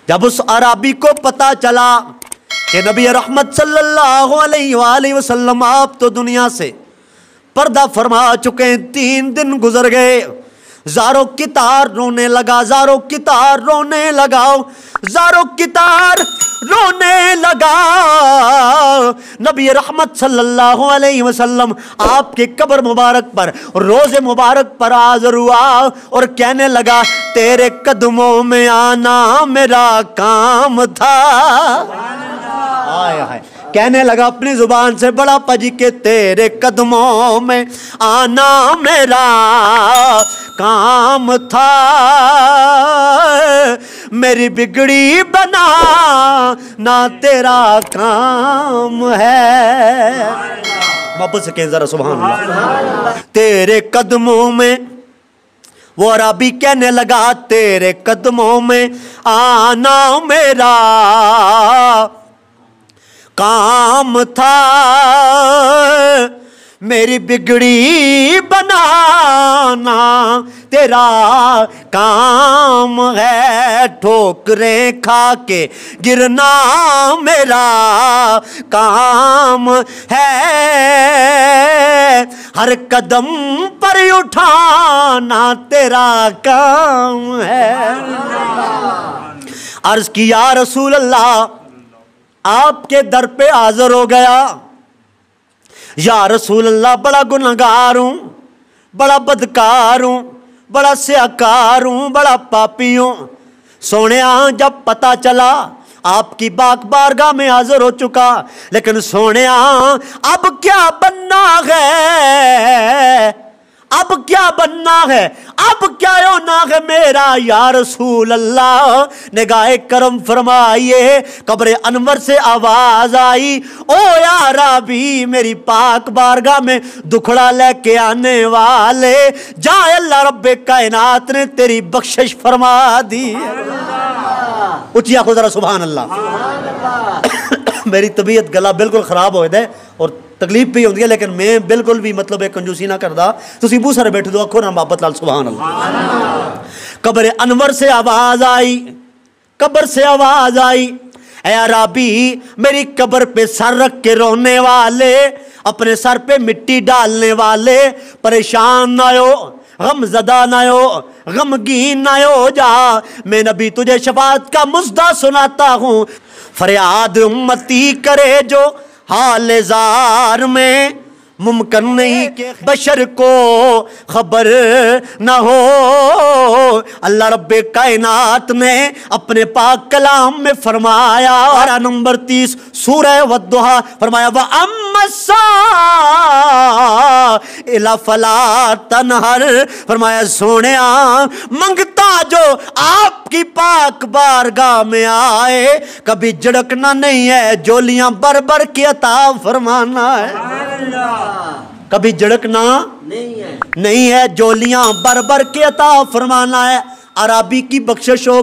जब उस अराबी को पता चला कि नबी रहमत सल्लल्लाहु अलैहि वसल्लम आप तो दुनिया से पर्दा फरमा चुके हैं, 3 दिन गुजर गए, ज़ारो कितार रोने लगा, ज़ारो कितार रोने लगाओ, ज़ारो कितार रोने लगा। नबी रहमत सल्लल्लाहु अलैहि वसल्लम आपके कब्र मुबारक पर, रोज़े मुबारक पर हाज़िर हुआ और कहने लगा, तेरे कदमों में आना मेरा काम था। आय हाय, कहने लगा अपनी जुबान से बड़ा पजी के तेरे कदमों में आना मेरा काम था, मेरी बिगड़ी बना ना तेरा काम है। वापस से कहें जरा सुभान अल्लाह। तेरे कदमों में, वो अरबी कहने लगा, तेरे कदमों में आना मेरा काम था, मेरी बिगड़ी बनाना तेरा काम है, ठोकरें खा के गिरना मेरा काम है, हर कदम पर उठाना तेरा काम है। अर्ज की या रसूल अल्लाह, आपके दर पे हाजिर हो गया, या रसूल अल्लाह बड़ा गुनहगार हूं, बड़ा बदकार हूं, बड़ा स्याकार हूं, बड़ा पापी हूं। सोनिया जब पता चला आपकी बारगाह में हाजिर हो चुका, लेकिन सोनिया अब क्या बनना है, अब क्या बनना है, अब क्या होना है मेरा या रसूल अल्लाह। निगाहे करम फरमाइए, कब्र अनवर से आवाज आई, ओ या रबी, मेरी पाक बारगाह में दुखड़ा लेके आने वाले, जा अल्लाह रब्बे कायनात ने तेरी बख्शिश फरमा दी। उचिया को जरा सुभान अल्लाह। मेरी तबीयत गला बिल्कुल खराब हो जाए और तकलीफ भी होती है, लेकिन मैं बिल्कुल भी मतलब एक कंजूसी ना करदा। तुसी बू सारे बैठे दो, अखो ना मोहब्बत लाल सुभान अल्लाह। कब्र अनवर से आवाज आई, कब्र से आवाज आई, ऐ अरबी, मेरी कब्र पे सर रख के रोने वाले, अपने सर पे मिट्टी डालने वाले, परेशान ना हो, गमज़दा ना हो, गमगीन ना हो जा, मैं नबी तुझे शफाअत का मुस्दा सुनाता हूँ। फरियाद उम्मती करे जो हाल जार में, मुमकिन नहीं कि बशर को खबर न हो। अल्लाह रब्बे कायनात ने अपने पाक कलाम में फरमाया, और नंबर 30 सूरह वद्दुहा फरमाया, व अम्मसा इला फला तनहर, फरमाया सोनिया मंगता जो आपकी पाक बारगाह में आए, कभी झड़कना नहीं है, जोलियां बर बर के अता फरमाना है, कभी झड़कना नहीं है, जोलियां बर बर के अता फरमाना है। अरबी की बख्शिश हो